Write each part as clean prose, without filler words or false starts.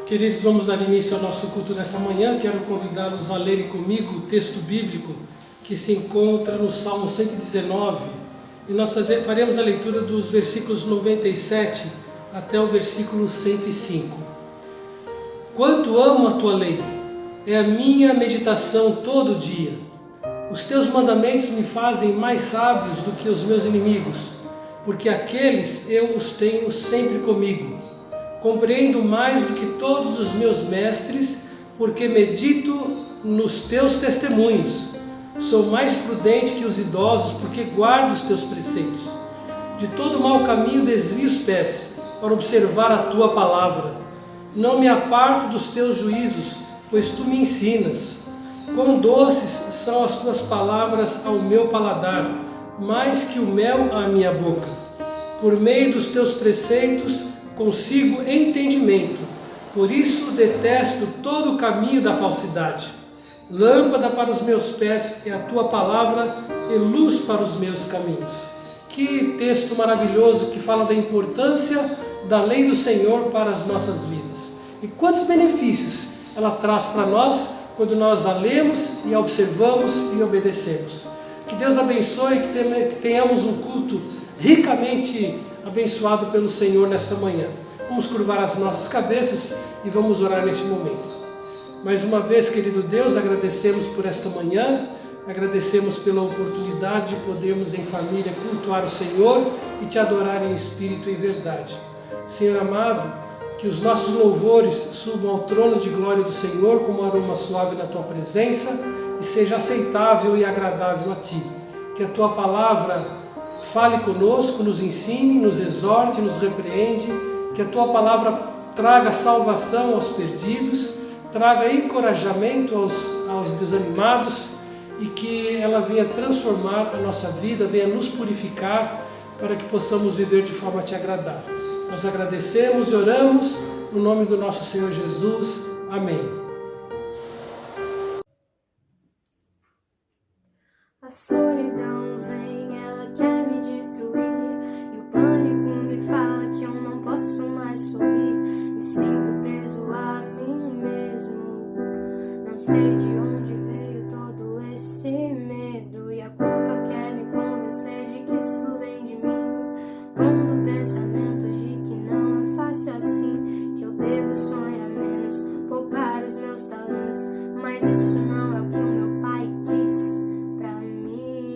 Queridos, vamos dar início ao nosso culto nessa manhã. Quero convidá-los a lerem comigo o texto bíblico que se encontra no Salmo 119. E nós faremos a leitura dos versículos 97 até o versículo 105. Quanto amo a tua lei, é a minha meditação todo dia. Os teus mandamentos me fazem mais sábios do que os meus inimigos, porque aqueles eu os tenho sempre comigo. Compreendo mais do que todos os meus mestres, porque medito nos teus testemunhos. Sou mais prudente que os idosos, porque guardo os teus preceitos. De todo mau caminho desvio os pés, para observar a tua palavra. Não me aparto dos teus juízos, pois tu me ensinas. Quão doces são as tuas palavras ao meu paladar, mais que o mel à minha boca. Por meio dos teus preceitos, consigo entendimento, por isso detesto todo o caminho da falsidade. Lâmpada para os meus pés é a tua palavra e luz para os meus caminhos. Que texto maravilhoso que fala da importância da lei do Senhor para as nossas vidas. E quantos benefícios ela traz para nós quando nós a lemos e a observamos e obedecemos. Que Deus abençoe e que tenhamos um culto ricamente abençoado pelo Senhor nesta manhã. Vamos curvar as nossas cabeças e vamos orar neste momento. Mais uma vez, querido Deus, agradecemos por esta manhã, agradecemos pela oportunidade de podermos em família cultuar o Senhor e te adorar em espírito e em verdade. Senhor amado, que os nossos louvores subam ao trono de glória do Senhor como um aroma suave na tua presença e seja aceitável e agradável a ti. Que a tua palavra fale conosco, nos ensine, nos exorte, nos repreende, que a tua palavra traga salvação aos perdidos, traga encorajamento aos desanimados e que ela venha transformar a nossa vida, venha nos purificar para que possamos viver de forma a te agradar. Nós agradecemos e oramos no nome do nosso Senhor Jesus. Amém. A solidão vem, ela quer me destruir, e o pânico me fala que eu não posso mais sorrir. Me sinto preso a mim mesmo, não sei de onde veio todo esse medo, e a culpa quer me convencer de que isso vem de mim, pondo pensamentos de que não é fácil assim, que eu devo sonhar menos, poupar os meus talentos, mas isso não é o que o meu pai diz pra mim.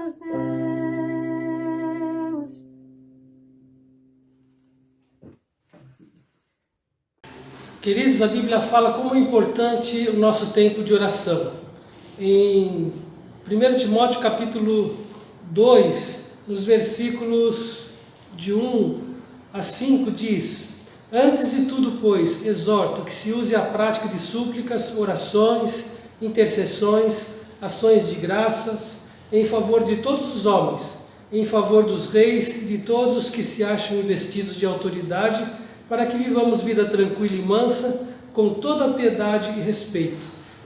paz, Deus. Queridos, a Bíblia fala como é importante o nosso tempo de oração. Em 1 Timóteo capítulo 2, nos versículos de 1 a 5 diz: Antes de tudo, pois, exorto que se use a prática de súplicas, orações, intercessões, ações de graças, em favor de todos os homens, em favor dos reis e de todos os que se acham investidos de autoridade, para que vivamos vida tranquila e mansa, com toda a piedade e respeito.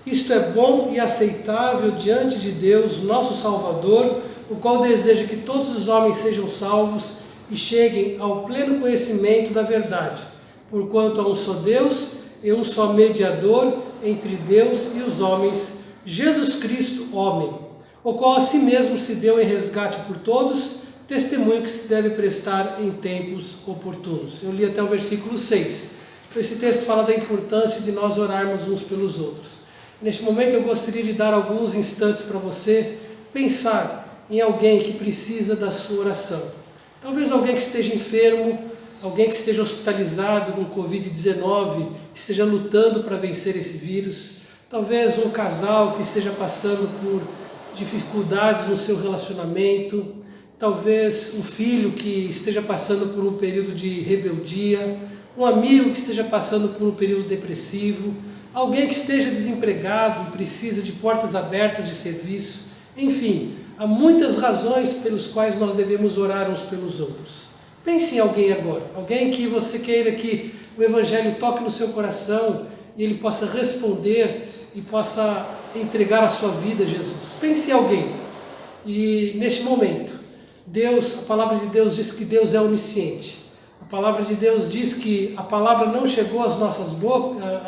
Isto é bom e aceitável diante de Deus, nosso Salvador, o qual deseja que todos os homens sejam salvos e cheguem ao pleno conhecimento da verdade, porquanto há um só Deus e um só mediador entre Deus e os homens, Jesus Cristo, homem, o qual a si mesmo se deu em resgate por todos, testemunho que se deve prestar em tempos oportunos. Eu li até o versículo 6. Então, esse texto fala da importância de nós orarmos uns pelos outros. Neste momento eu gostaria de dar alguns instantes para você pensar em alguém que precisa da sua oração. Talvez alguém que esteja enfermo, alguém que esteja hospitalizado com Covid-19, esteja lutando para vencer esse vírus. Talvez um casal que esteja passando por dificuldades no seu relacionamento. Talvez um filho que esteja passando por um período de rebeldia, um amigo que esteja passando por um período depressivo, alguém que esteja desempregado e precisa de portas abertas de serviço. Enfim, há muitas razões pelas quais nós devemos orar uns pelos outros. Pense em alguém agora, alguém que você queira que o Evangelho toque no seu coração e ele possa responder e possa entregar a sua vida a Jesus. Pense em alguém. E neste momento, a palavra de Deus diz que Deus é onisciente. A palavra de Deus diz que a palavra não chegou à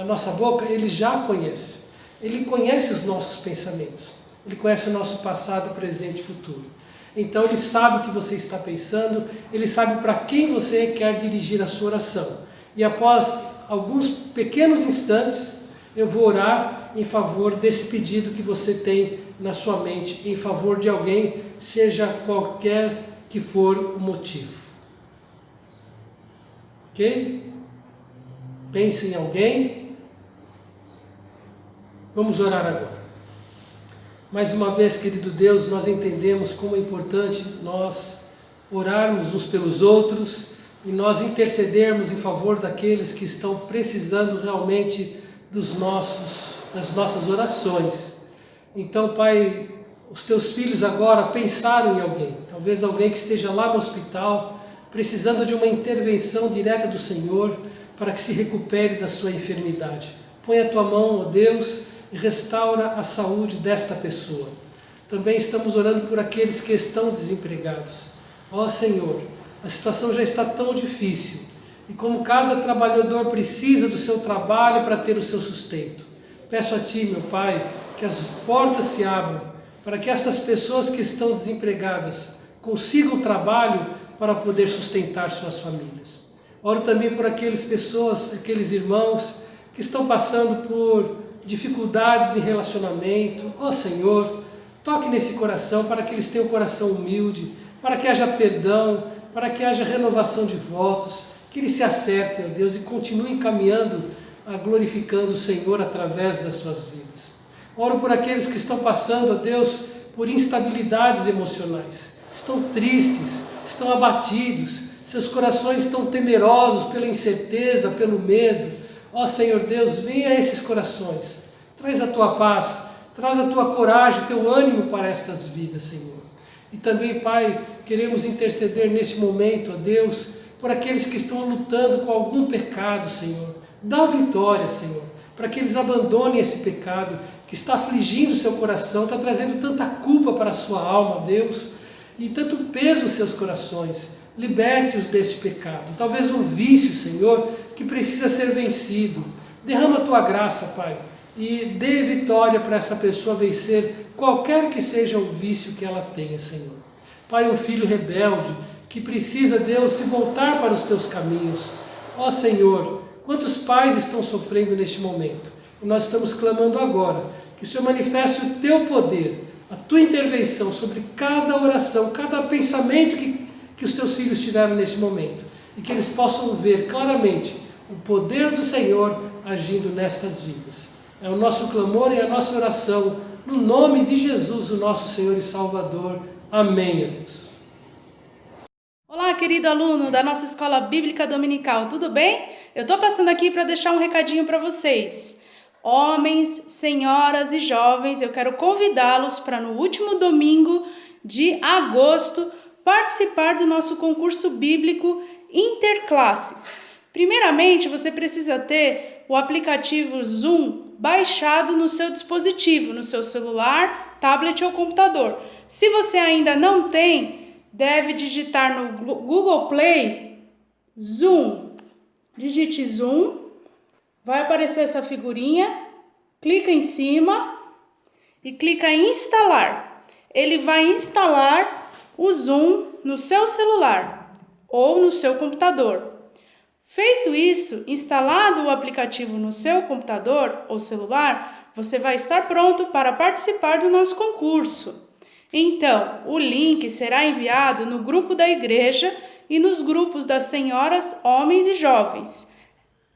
nossa boca, Ele já conhece. Ele conhece os nossos pensamentos. Ele conhece o nosso passado, presente e futuro. Então Ele sabe o que você está pensando, Ele sabe para quem você quer dirigir a sua oração. E após alguns pequenos instantes, eu vou orar em favor desse pedido que você tem na sua mente, em favor de alguém, seja qualquer que for o motivo. Ok? Pense em alguém. Vamos orar agora. Mais uma vez, querido Deus, nós entendemos como é importante nós orarmos uns pelos outros e nós intercedermos em favor daqueles que estão precisando realmente das nossas orações. Então, Pai, os teus filhos agora pensaram em alguém, talvez alguém que esteja lá no hospital, precisando de uma intervenção direta do Senhor para que se recupere da sua enfermidade. Põe a tua mão, ó Deus, e restaura a saúde desta pessoa. Também estamos orando por aqueles que estão desempregados. Ó Senhor, a situação já está tão difícil, e como cada trabalhador precisa do seu trabalho para ter o seu sustento, peço a Ti, meu Pai, que as portas se abram para que estas pessoas que estão desempregadas consigam trabalho para poder sustentar suas famílias. Oro também por aqueles irmãos que estão passando por dificuldades em relacionamento. Ó Senhor, toque nesse coração para que eles tenham um coração humilde, para que haja perdão, para que haja renovação de votos, que eles se acertem, ó Deus, e continuem caminhando, glorificando o Senhor através das suas vidas. Oro por aqueles que estão passando, ó Deus, por instabilidades emocionais, estão tristes, estão abatidos, seus corações estão temerosos pela incerteza, pelo medo. Ó Senhor Deus, venha a esses corações, traz a Tua paz, traz a Tua coragem, Teu ânimo para estas vidas, Senhor. E também, Pai, queremos interceder neste momento, ó Deus, por aqueles que estão lutando com algum pecado, Senhor. Dá vitória, Senhor, para que eles abandonem esse pecado que está afligindo o seu coração, está trazendo tanta culpa para a sua alma, Deus, e tanto peso nos seus corações. Liberte-os deste pecado, talvez um vício, Senhor, que precisa ser vencido. Derrama a Tua graça, Pai, e dê vitória para essa pessoa vencer qualquer que seja o vício que ela tenha, Senhor. Pai, um filho rebelde que precisa, Deus, se voltar para os Teus caminhos. Ó Senhor, quantos pais estão sofrendo neste momento? E nós estamos clamando agora que o Senhor manifeste o Teu poder, a tua intervenção sobre cada oração, cada pensamento que os teus filhos tiveram nesse momento, e que eles possam ver claramente o poder do Senhor agindo nestas vidas. É o nosso clamor e a nossa oração, no nome de Jesus, o nosso Senhor e Salvador. Amém, Deus. Olá, querido aluno da nossa Escola Bíblica Dominical, tudo bem? Eu estou passando aqui para deixar um recadinho para vocês. Homens, senhoras e jovens, eu quero convidá-los para no último domingo de agosto participar do nosso concurso bíblico Interclasses. Primeiramente, você precisa ter o aplicativo Zoom baixado no seu dispositivo, no seu celular, tablet ou computador. Se você ainda não tem, deve digitar no Google Play Zoom. Digite Zoom, vai aparecer essa figurinha, clica em cima e clica em instalar. Ele vai instalar o Zoom no seu celular ou no seu computador. Feito isso, instalado o aplicativo no seu computador ou celular, você vai estar pronto para participar do nosso concurso. Então, o link será enviado no grupo da igreja e nos grupos das senhoras, homens e jovens.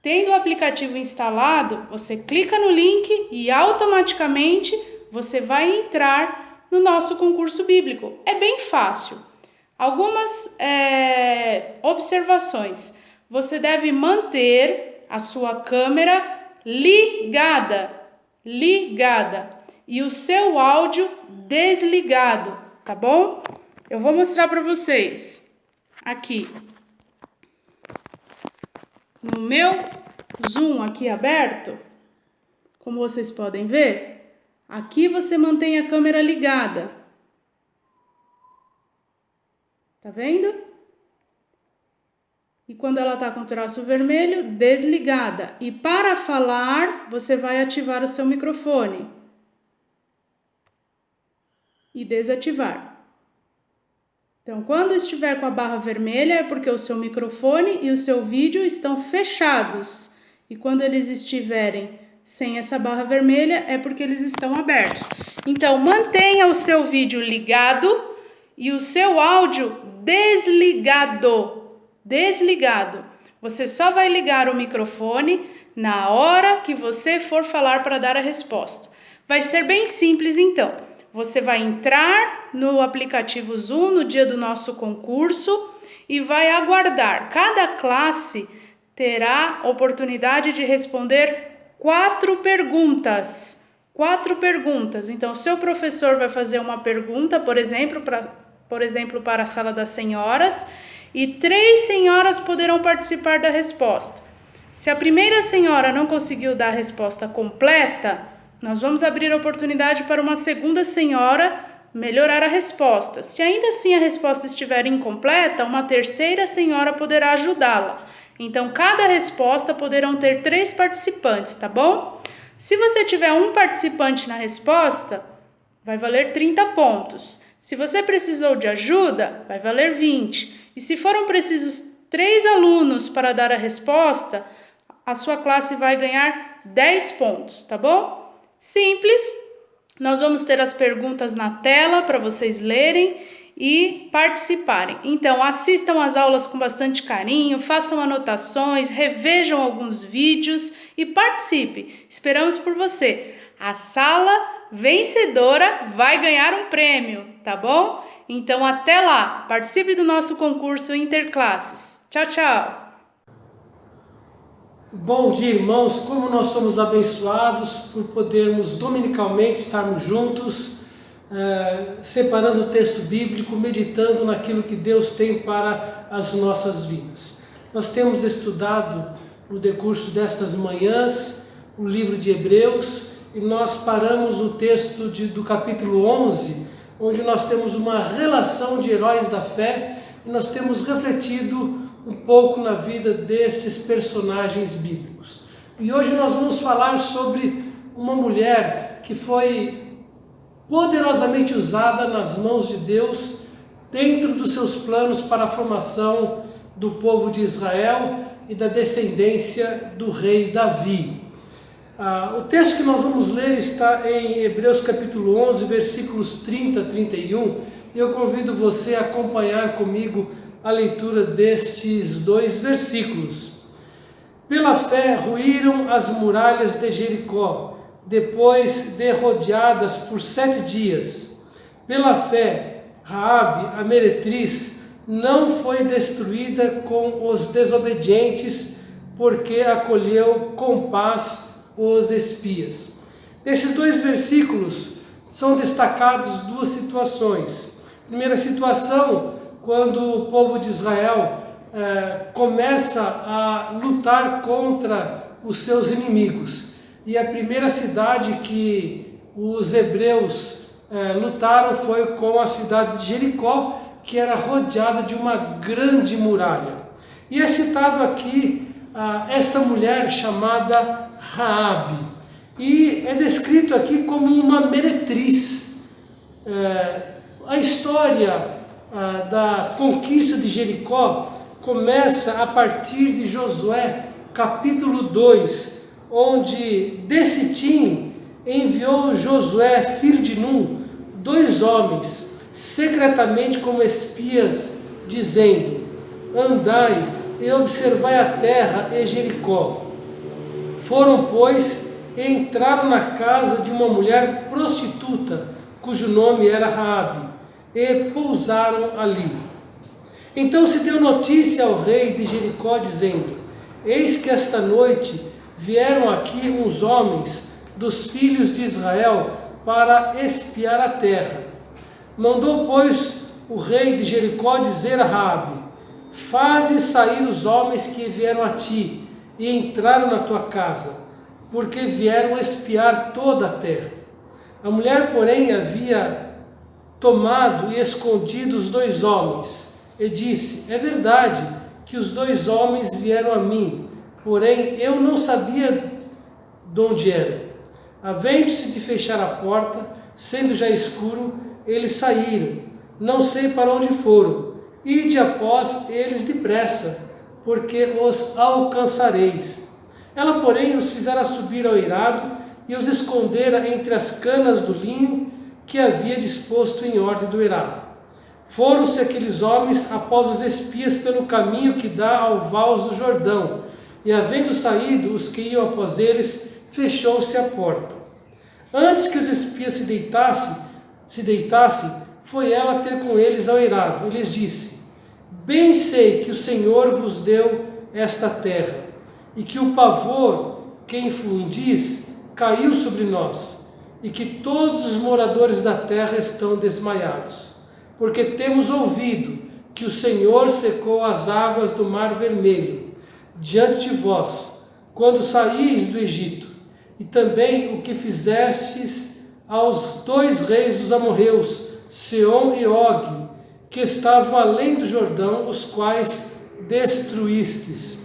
Tendo o aplicativo instalado, você clica no link e automaticamente você vai entrar no nosso concurso bíblico. É bem fácil. Algumas observações. Você deve manter a sua câmera ligada e o seu áudio desligado, tá bom? Eu vou mostrar para vocês aqui no meu Zoom aqui aberto, como vocês podem ver, aqui você mantém a câmera ligada, tá vendo? E quando ela tá com o traço vermelho, desligada. E para falar, você vai ativar o seu microfone e desativar. Então, quando estiver com a barra vermelha, é porque o seu microfone e o seu vídeo estão fechados. E quando eles estiverem sem essa barra vermelha, é porque eles estão abertos. Então, mantenha o seu vídeo ligado e o seu áudio desligado. Você só vai ligar o microfone na hora que você for falar para dar a resposta. Vai ser bem simples, então. Você vai entrar no aplicativo Zoom no dia do nosso concurso e vai aguardar. Cada classe terá oportunidade de responder 4 perguntas. 4 perguntas. Então, o seu professor vai fazer uma pergunta, por exemplo, para a sala das senhoras, e 3 senhoras poderão participar da resposta. Se a primeira senhora não conseguiu dar a resposta completa, nós vamos abrir a oportunidade para uma segunda senhora melhorar a resposta. Se ainda assim a resposta estiver incompleta, uma terceira senhora poderá ajudá-la. Então, cada resposta poderão ter 3 participantes, tá bom? Se você tiver um participante na resposta, vai valer 30 pontos. Se você precisou de ajuda, vai valer 20. E se foram precisos 3 alunos para dar a resposta, a sua classe vai ganhar 10 pontos, tá bom? Simples. Nós vamos ter as perguntas na tela para vocês lerem e participarem. Então, assistam às aulas com bastante carinho, façam anotações, revejam alguns vídeos e participe. Esperamos por você. A sala vencedora vai ganhar um prêmio, tá bom? Então, até lá. Participe do nosso concurso Interclasses. Tchau, tchau. Bom dia, irmãos. Como nós somos abençoados por podermos dominicalmente estarmos juntos, separando o texto bíblico, meditando naquilo que Deus tem para as nossas vidas. Nós temos estudado no decurso destas manhãs o livro de Hebreus e nós paramos o texto do capítulo 11, onde nós temos uma relação de heróis da fé e nós temos refletido um pouco na vida desses personagens bíblicos. E hoje nós vamos falar sobre uma mulher que foi poderosamente usada nas mãos de Deus dentro dos seus planos para a formação do povo de Israel e da descendência do rei Davi. O texto que nós vamos ler está em Hebreus capítulo 11, versículos 30 a 31, e eu convido você a acompanhar comigo a leitura destes dois versículos. Pela fé ruíram as muralhas de Jericó, depois de rodeadas por 7 dias. Pela fé, Raabe, a meretriz, não foi destruída com os desobedientes, porque acolheu com paz os espias. Nesses dois versículos são destacados duas situações. Primeira situação, quando o povo de Israel começa a lutar contra os seus inimigos. E a primeira cidade que os hebreus lutaram foi com a cidade de Jericó, que era rodeada de uma grande muralha. E é citado aqui esta mulher chamada Raabe, e é descrito aqui como uma meretriz. A história da conquista de Jericó começa a partir de Josué, capítulo 2, onde de Sitim enviou Josué, filho de Num, 2 homens, secretamente como espias, dizendo: andai e observai a terra e Jericó. Foram, pois, e entraram na casa de uma mulher prostituta, cujo nome era Raabe, e pousaram ali. Então se deu notícia ao rei de Jericó, dizendo: eis que esta noite vieram aqui uns homens dos filhos de Israel para espiar a terra. Mandou, pois, o rei de Jericó dizer a Raabe: faze sair os homens que vieram a ti e entraram na tua casa, porque vieram espiar toda a terra. A mulher, porém, havia tomado e escondido os 2 homens, e disse: é verdade que os 2 homens vieram a mim, porém eu não sabia de onde eram. Havendo-se de fechar a porta, sendo já escuro, eles saíram, não sei para onde foram. Ide após eles depressa, porque os alcançareis. Ela, porém, os fizera subir ao eirado e os escondera entre as canas do linho que havia disposto em ordem do eirado. Foram-se aqueles homens após os espias pelo caminho que dá ao vals do Jordão, e havendo saído os que iam após eles, fechou-se a porta. Antes que os espias se deitassem, foi ela ter com eles ao eirado, e lhes disse: bem sei que o Senhor vos deu esta terra, e que o pavor que infundis caiu sobre nós, e que todos os moradores da terra estão desmaiados, porque temos ouvido que o Senhor secou as águas do Mar Vermelho diante de vós, quando saíes do Egito, e também o que fizestes aos 2 reis dos amorreus, Seom e Og, que estavam além do Jordão, os quais destruístes.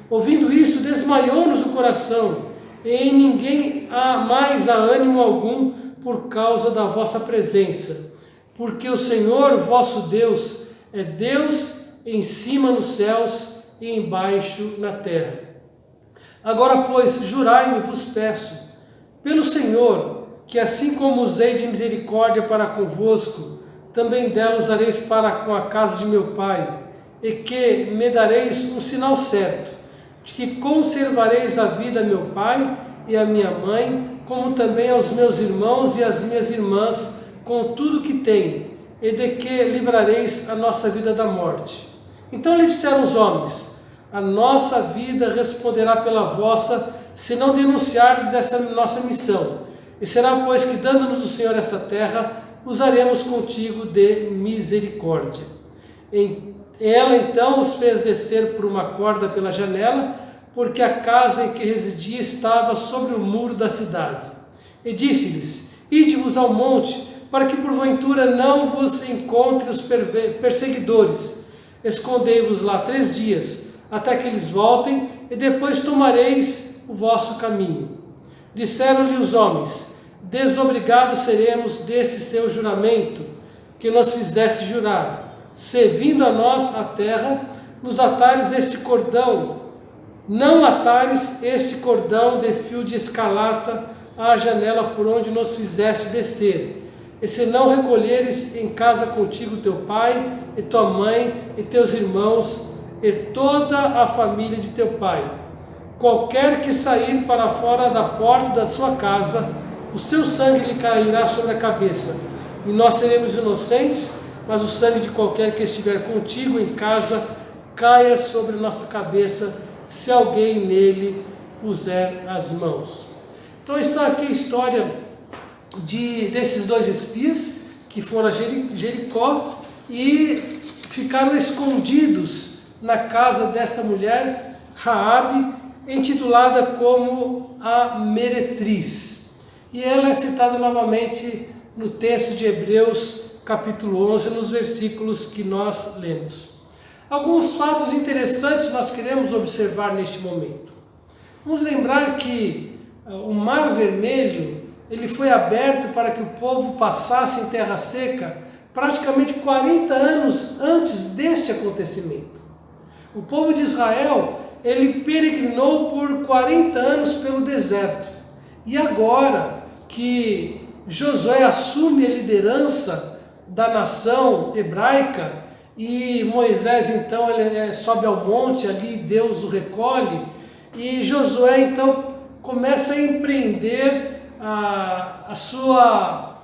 Ouvindo isso, desmaiou-nos o coração, e em ninguém mais há ânimo algum por causa da vossa presença, porque o Senhor vosso Deus é Deus em cima nos céus e embaixo na terra. Agora, pois, jurai-me, vos peço, pelo Senhor, que assim como usei de misericórdia para convosco, também dela usareis para com a casa de meu pai, e que me dareis um sinal certo, de que conservareis a vida a meu pai e a minha mãe, como também aos meus irmãos e às minhas irmãs, com tudo que tenho, e de que livrareis a nossa vida da morte. Então lhe disseram os homens: a nossa vida responderá pela vossa, se não denunciardes essa nossa missão. E será, pois, que dando-nos o Senhor esta terra, usaremos contigo de misericórdia. Ela então os fez descer por uma corda pela janela, porque a casa em que residia estava sobre o muro da cidade. E disse-lhes: ide-vos ao monte, para que porventura não vos encontrem os perseguidores. Escondei-vos lá 3 dias, até que eles voltem, e depois tomareis o vosso caminho. Disseram-lhe os homens: desobrigados seremos desse seu juramento, que nos fizesse jurar, se vindo a nós a terra, nos atares este cordão não atares este cordão de fio de escarlata à janela por onde nos fizeste descer, e se não recolheres em casa contigo teu pai, e tua mãe, e teus irmãos, e toda a família de teu pai. Qualquer que sair para fora da porta da sua casa, o seu sangue lhe cairá sobre a cabeça, e nós seremos inocentes, mas o sangue de qualquer que estiver contigo em casa caia sobre nossa cabeça, se alguém nele puser as mãos. Então está aqui a história desses dois espias que foram a Jericó e ficaram escondidos na casa desta mulher, Raabe, intitulada como a meretriz. E ela é citada novamente no texto de Hebreus, capítulo 11, nos versículos que nós lemos. Alguns fatos interessantes nós queremos observar neste momento. Vamos lembrar que o Mar Vermelho ele foi aberto para que o povo passasse em terra seca praticamente 40 anos antes deste acontecimento. O povo de Israel ele peregrinou por 40 anos pelo deserto. E agora que Josué assume a liderança da nação hebraica e Moisés então ele sobe ao monte, ali Deus o recolhe e Josué então começa a empreender a sua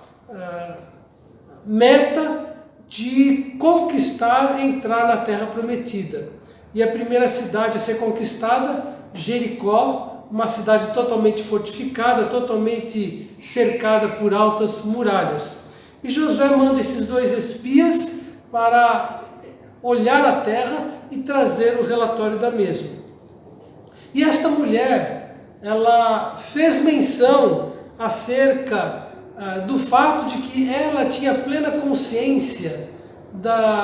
meta de conquistar, entrar na terra prometida. E a primeira cidade a ser conquistada, Jericó, uma cidade totalmente fortificada, totalmente cercada por altas muralhas. E Josué manda esses dois espias para olhar a terra e trazer o relatório da mesma. E esta mulher, ela fez menção acerca do fato de que ela tinha plena consciência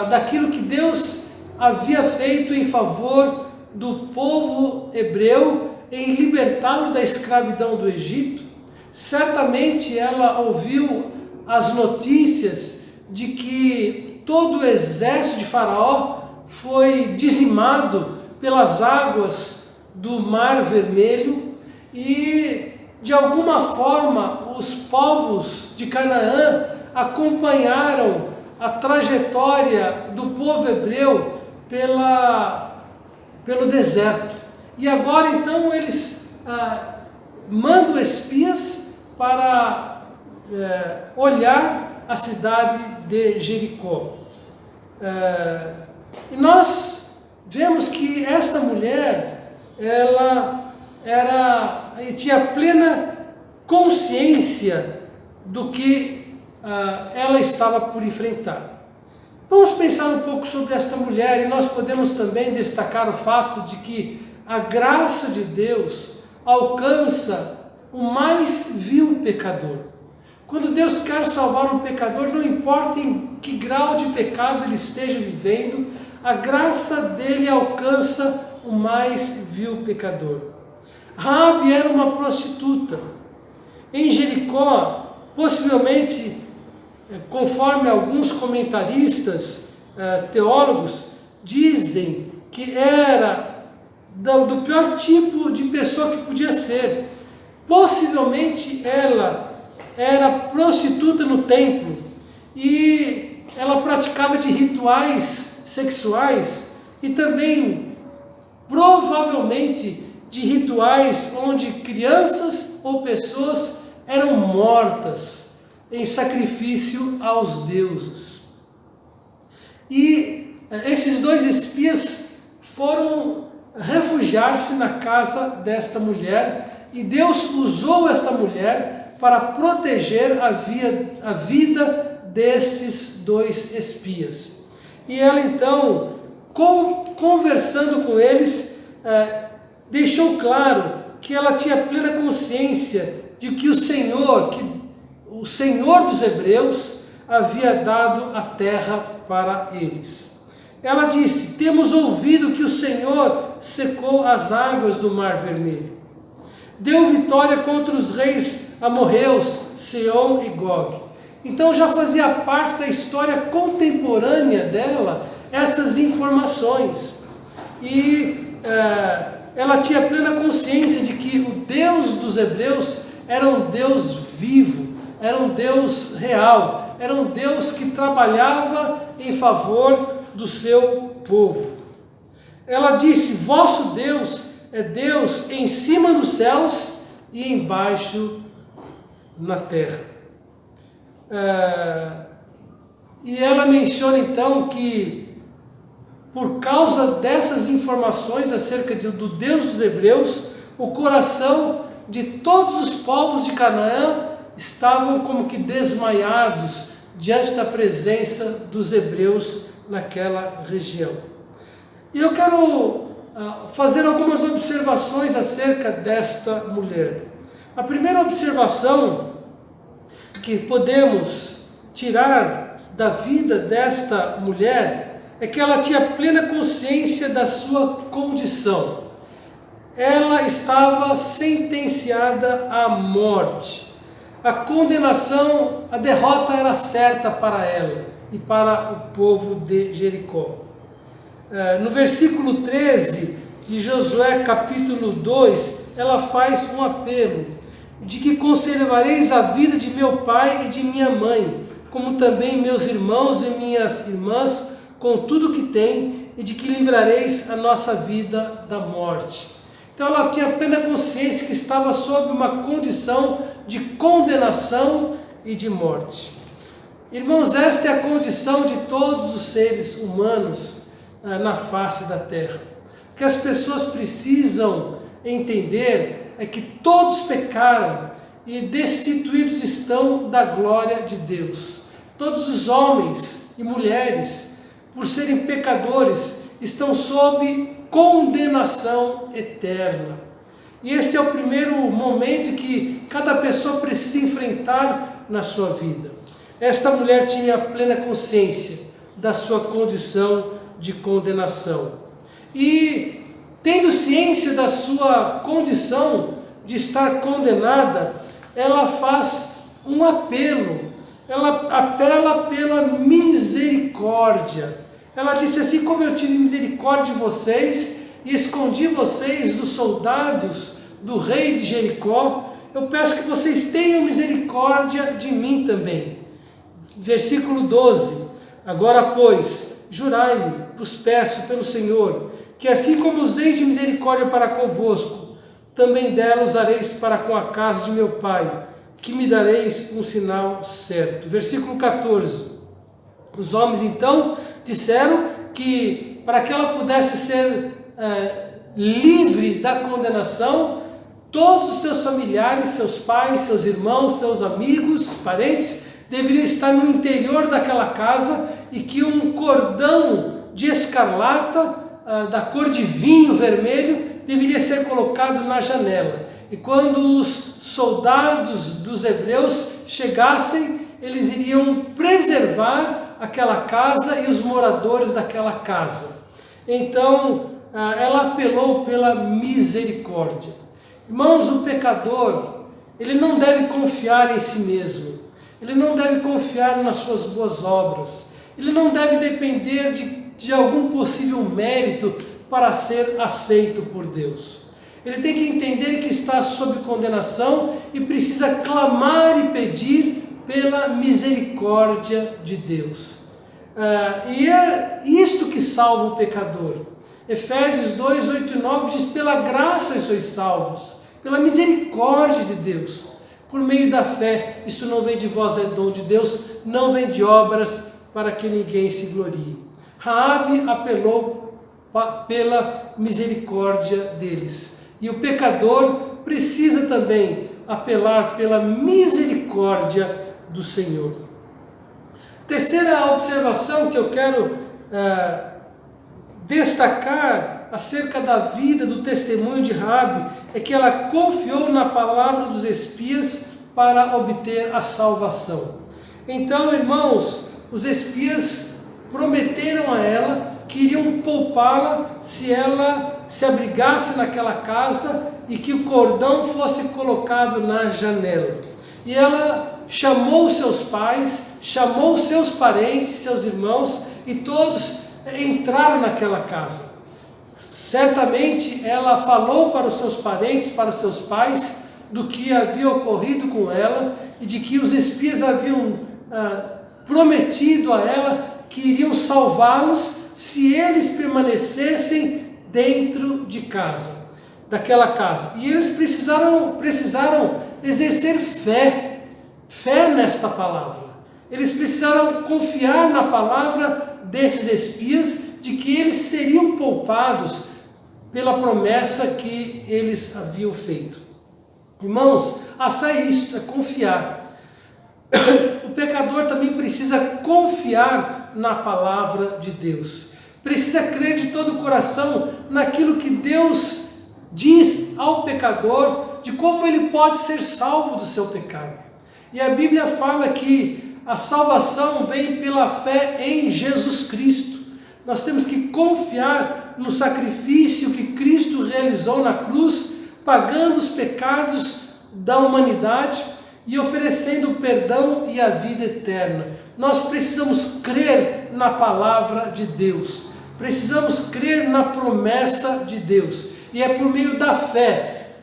daquilo que Deus havia feito em favor do povo hebreu em libertá-lo da escravidão do Egito. Certamente ela ouviu as notícias de que todo o exército de Faraó foi dizimado pelas águas do Mar Vermelho e, de alguma forma, os povos de Canaã acompanharam a trajetória do povo hebreu pelo deserto. E agora, então, eles mandam espias para olhar a cidade de Jericó. E nós vemos que esta mulher, ela tinha plena consciência do que ela estava por enfrentar. Vamos pensar um pouco sobre esta mulher e nós podemos também destacar o fato de que a graça de Deus alcança o mais vil pecador. Quando Deus quer salvar um pecador, não importa em que grau de pecado ele esteja vivendo, a graça dele alcança o mais vil pecador. Raabe era uma prostituta. Em Jericó, possivelmente, conforme alguns comentaristas, teólogos, dizem que era do pior tipo de pessoa que podia ser. Possivelmente ela era prostituta no templo e ela praticava de rituais sexuais e também provavelmente de rituais onde crianças ou pessoas eram mortas em sacrifício aos deuses. E esses dois espias foram refugiar-se na casa desta mulher e Deus usou esta mulher para proteger a vida destes dois espias. E ela então, conversando com eles, deixou claro que ela tinha plena consciência de que o Senhor dos hebreus havia dado a terra para eles. Ela disse: temos ouvido que o Senhor secou as águas do Mar Vermelho, deu vitória contra os reis amorreus, Seom e Gog. Então já fazia parte da história contemporânea dela essas informações. E ela tinha plena consciência de que o Deus dos hebreus era um Deus vivo, era um Deus real, era um Deus que trabalhava em favor do seu povo. Ela disse: vosso Deus é Deus em cima dos céus e embaixo na terra. E ela menciona então que, por causa dessas informações acerca do Deus dos hebreus, o coração de todos os povos de Canaã estavam como que desmaiados diante da presença dos hebreus naquela região. E eu quero fazer algumas observações acerca desta mulher. A primeira observação que podemos tirar da vida desta mulher é que ela tinha plena consciência da sua condição. Ela estava sentenciada à morte. A condenação, a derrota era certa para ela e para o povo de Jericó. No versículo 13 de Josué capítulo 2, ela faz um apelo de que conservareis a vida de meu pai e de minha mãe, como também meus irmãos e minhas irmãs, com tudo que tem, e de que livrareis a nossa vida da morte. Então ela tinha plena consciência que estava sob uma condição de condenação e de morte. Irmãos, esta é a condição de todos os seres humanos na face da terra. O que as pessoas precisam entender é que todos pecaram e destituídos estão da glória de Deus. Todos os homens e mulheres, por serem pecadores, estão sob condenação eterna. E este é o primeiro momento que cada pessoa precisa enfrentar na sua vida. Esta mulher tinha plena consciência da sua condição de condenação. E, tendo ciência da sua condição de estar condenada, ela faz um apelo. Ela apela pela misericórdia. Ela disse assim: como eu tive misericórdia de vocês e escondi vocês dos soldados do rei de Jericó, eu peço que vocês tenham misericórdia de mim também. Versículo 12: agora, pois, jurai-me, vos peço pelo Senhor, que assim como usei de misericórdia para convosco, também dela usareis para com a casa de meu pai, que me dareis um sinal certo. Versículo 14: os homens então disseram que para que ela pudesse ser livre da condenação, todos os seus familiares, seus pais, seus irmãos, seus amigos, parentes, deveriam estar no interior daquela casa, e que um cordão de escarlata, da cor de vinho vermelho, deveria ser colocado na janela. E quando os soldados dos hebreus chegassem, eles iriam preservar aquela casa e os moradores daquela casa. Então, ela apelou pela misericórdia. Irmãos, o pecador, ele não deve confiar em si mesmo. Ele não deve confiar nas suas boas obras. Ele não deve depender de algum possível mérito para ser aceito por Deus. Ele tem que entender que está sob condenação e precisa clamar e pedir pela misericórdia de Deus. E é isto que salva o pecador. Efésios 2, 8 e 9 diz: pela graça sois salvos, pela misericórdia de Deus, por meio da fé. Isto não vem de vós, é dom de Deus, não vem de obras, para que ninguém se glorie. Raabe apelou pela misericórdia deles. E o pecador precisa também apelar pela misericórdia do Senhor. Terceira observação que eu quero destacar acerca da vida, do testemunho de Raabe, é que ela confiou na palavra dos espias para obter a salvação. Então, irmãos, os espias prometeram a ela que iriam poupá-la se ela se abrigasse naquela casa e que o cordão fosse colocado na janela. E ela chamou seus pais, chamou seus parentes, seus irmãos, e todos entraram naquela casa. Certamente ela falou para os seus parentes, para os seus pais, do que havia ocorrido com ela e de que os espias haviam prometido a ela que iriam salvá-los se eles permanecessem dentro de casa, daquela casa. E eles precisaram exercer fé nesta palavra. Eles precisaram confiar na palavra desses espias de que eles seriam poupados pela promessa que eles haviam feito. Irmãos, a fé é isso, é confiar. O pecador também precisa confiar na palavra de Deus. Precisa crer de todo o coração naquilo que Deus diz ao pecador, de como ele pode ser salvo do seu pecado. E a Bíblia fala que a salvação vem pela fé em Jesus Cristo. Nós temos que confiar no sacrifício que Cristo realizou na cruz, pagando os pecados da humanidade e oferecendo o perdão e a vida eterna. Nós precisamos crer na palavra de Deus, precisamos crer na promessa de Deus, e é por meio da fé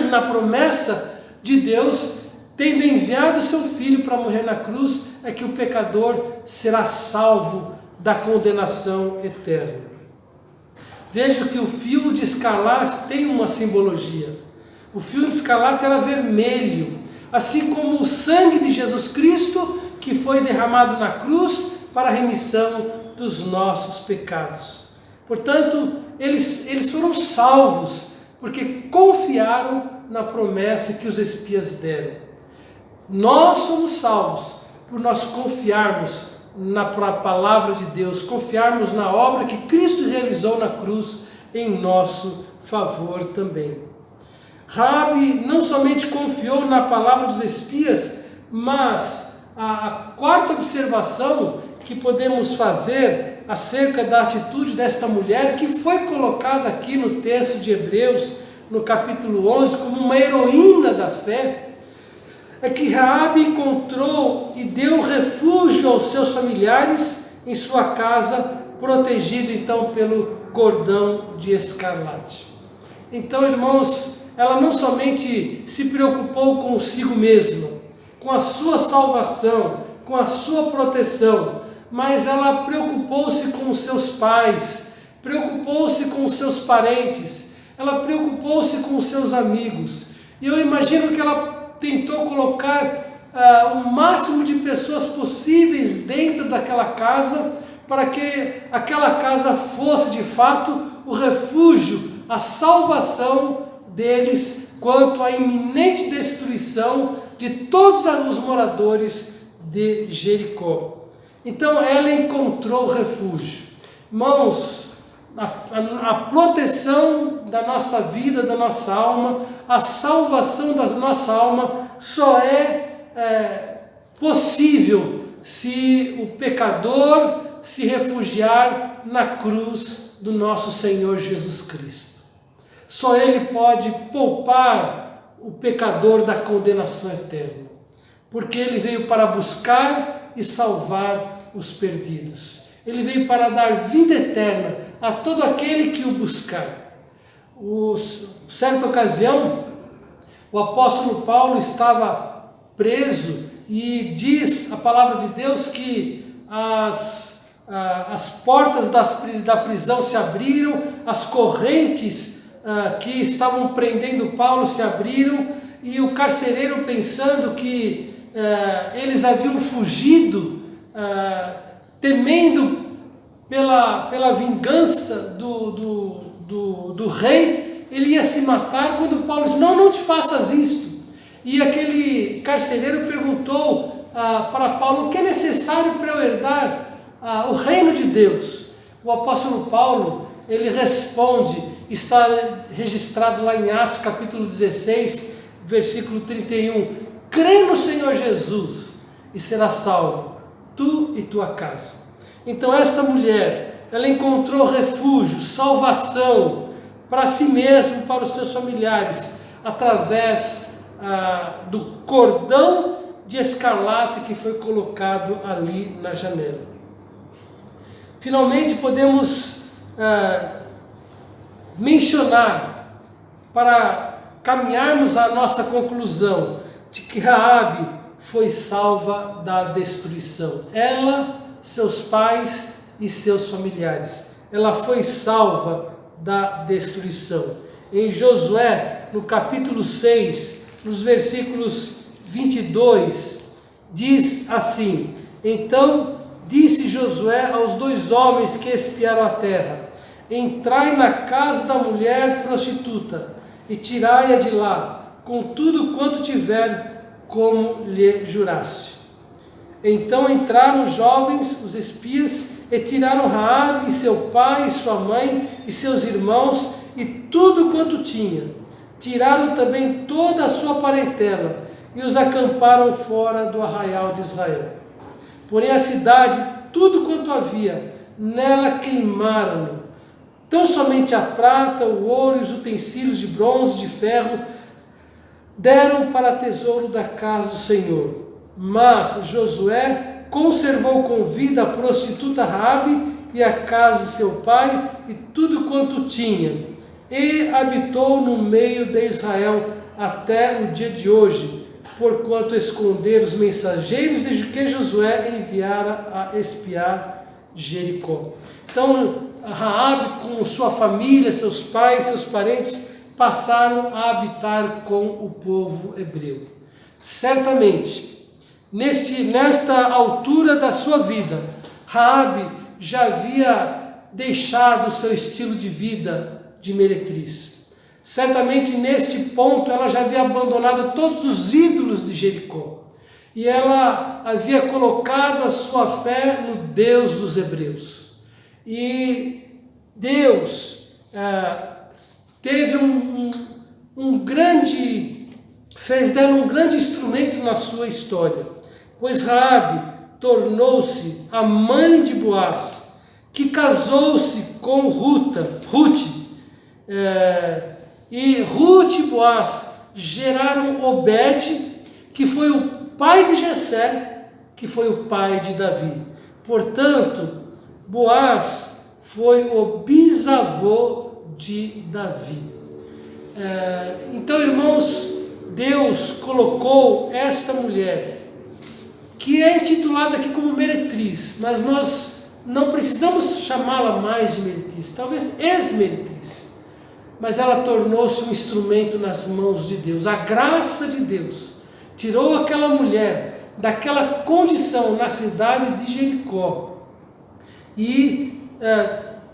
na promessa de Deus, tendo enviado o seu Filho para morrer na cruz, é que o pecador será salvo da condenação eterna. Veja que o fio de escarlate tem uma simbologia. O fio de escarlate era vermelho, assim como o sangue de Jesus Cristo, que foi derramado na cruz para a remissão dos nossos pecados. Portanto, eles foram salvos, porque confiaram na promessa que os espias deram. Nós somos salvos por nós confiarmos na palavra de Deus, confiarmos na obra que Cristo realizou na cruz em nosso favor também. Raabe não somente confiou na palavra dos espias, mas a quarta observação que podemos fazer acerca da atitude desta mulher, que foi colocada aqui no texto de Hebreus, no capítulo 11, como uma heroína da fé, é que Raabe encontrou e deu refúgio aos seus familiares em sua casa, protegido então pelo cordão de escarlate. Então, irmãos, ela não somente se preocupou consigo mesma, com a sua salvação, com a sua proteção, mas ela preocupou-se com os seus pais, preocupou-se com os seus parentes, ela preocupou-se com os seus amigos. E eu imagino que ela tentou colocar o máximo de pessoas possíveis dentro daquela casa, para que aquela casa fosse de fato o refúgio, a salvação deles quanto à iminente destruição de todos os moradores de Jericó. Então ela encontrou refúgio. Irmãos, a proteção da nossa vida, da nossa alma, a salvação da nossa alma só é possível se o pecador se refugiar na cruz do nosso Senhor Jesus Cristo. Só Ele pode poupar o pecador da condenação eterna, porque Ele veio para buscar e salvar os perdidos. Ele veio para dar vida eterna a todo aquele que o buscar. Certa ocasião, o apóstolo Paulo estava preso e diz a palavra de Deus que as portas da prisão se abriram, as correntes que estavam prendendo Paulo se abriram, e o carcereiro, pensando que eles haviam fugido, temendo pela vingança do rei, ele ia se matar, quando Paulo disse: não te faças isto. E aquele carcereiro perguntou para Paulo: o que é necessário para eu herdar o reino de Deus? O apóstolo Paulo, ele responde, está registrado lá em Atos capítulo 16, versículo 31, crê no Senhor Jesus e serás salvo, tu e tua casa. Então esta mulher, ela encontrou refúgio, salvação para si mesma, para os seus familiares, através do cordão de escarlate que foi colocado ali na janela. Finalmente podemos mencionar, para caminharmos à nossa conclusão de que Raabe foi salva da destruição. Ela, seus pais e seus familiares. Ela foi salva da destruição. Em Josué, no capítulo 6, nos versículos 22, diz assim: Então disse Josué aos 2 homens que espiaram a terra: Entrai na casa da mulher prostituta e tirai-a de lá, com tudo quanto tiver, como lhe juraste. Então entraram os jovens, os espias, e tiraram Raabe e seu pai, e sua mãe, e seus irmãos, e tudo quanto tinha. Tiraram também toda a sua parentela, e os acamparam fora do arraial de Israel. Porém a cidade, tudo quanto havia, nela queimaram, tão somente a prata, o ouro e os utensílios de bronze, de ferro, deram para tesouro da casa do Senhor. Mas Josué conservou com vida a prostituta Raabe e a casa de seu pai e tudo quanto tinha, e habitou no meio de Israel até o dia de hoje, porquanto esconderam os mensageiros de que Josué enviara a espiar Jericó. Então Raabe, com sua família, seus pais, seus parentes, passaram a habitar com o povo hebreu. Certamente, nesta altura da sua vida, Raabe já havia deixado o seu estilo de vida de meretriz. Certamente neste ponto ela já havia abandonado todos os ídolos de Jericó. E ela havia colocado a sua fé no Deus dos hebreus. E Deus teve fez dela um grande instrumento na sua história, pois Raabe tornou-se a mãe de Boaz, que casou-se com Ruth, e Ruth e Boaz geraram Obed, que foi o pai de Jessé, que foi o pai de Davi. Portanto, Boaz foi o bisavô de Davi. Então, irmãos, Deus colocou esta mulher, que é intitulada aqui como meretriz, mas nós não precisamos chamá-la mais de meretriz, talvez ex-meretriz, mas ela tornou-se um instrumento nas mãos de Deus. A graça de Deus tirou aquela mulher daquela condição na cidade de Jericó e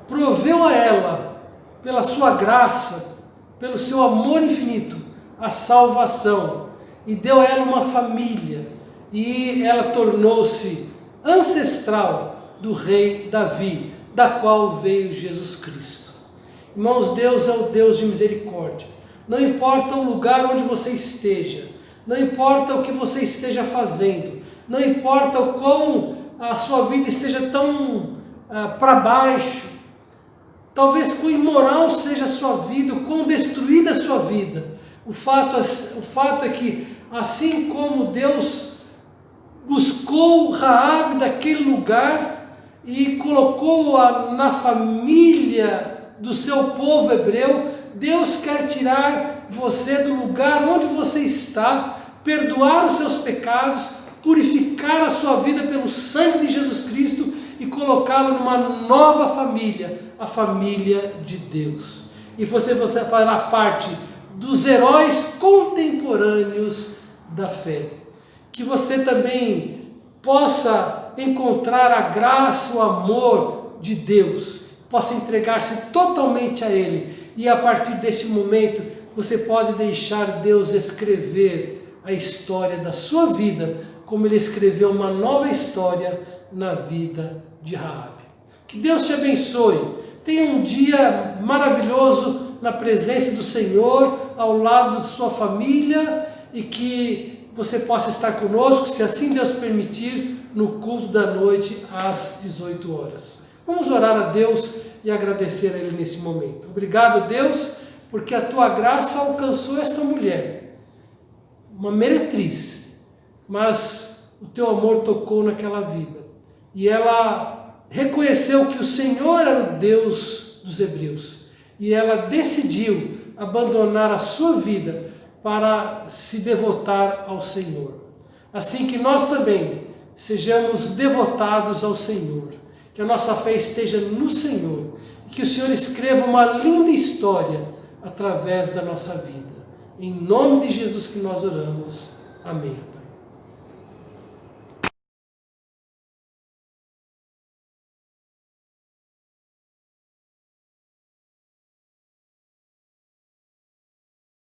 proveu a ela, pela sua graça, pelo seu amor infinito, a salvação, e deu a ela uma família, e ela tornou-se ancestral do rei Davi, da qual veio Jesus Cristo. Irmãos, Deus é o Deus de misericórdia. Não importa o lugar onde você esteja, não importa o que você esteja fazendo, não importa o quão a sua vida esteja tão para baixo, talvez quão imoral seja a sua vida, o quão destruída a sua vida. O fato é que, assim como Deus buscou Raabe daquele lugar e colocou-a na família do seu povo hebreu, Deus quer tirar você do lugar onde você está, perdoar os seus pecados, purificar a sua vida pelo sangue de Jesus Cristo e colocá-lo numa nova família, a família de Deus. E você fará parte dos heróis contemporâneos da fé. Que você também possa encontrar a graça, o amor de Deus, possa entregar-se totalmente a Ele, e a partir desse momento você pode deixar Deus escrever a história da sua vida, como Ele escreveu uma nova história na vida de Raabe. Que Deus te abençoe. Tenha um dia maravilhoso na presença do Senhor, ao lado de sua família, e que você possa estar conosco, se assim Deus permitir, no culto da noite às 18 horas. Vamos orar a Deus e agradecer a Ele nesse momento. Obrigado, Deus, porque a Tua graça alcançou esta mulher, uma meretriz, mas o Teu amor tocou naquela vida, e ela reconheceu que o Senhor era o Deus dos hebreus, e ela decidiu abandonar a sua vida para se devotar ao Senhor. Assim que nós também sejamos devotados ao Senhor, que a nossa fé esteja no Senhor e que o Senhor escreva uma linda história através da nossa vida. Em nome de Jesus que nós oramos. Amém.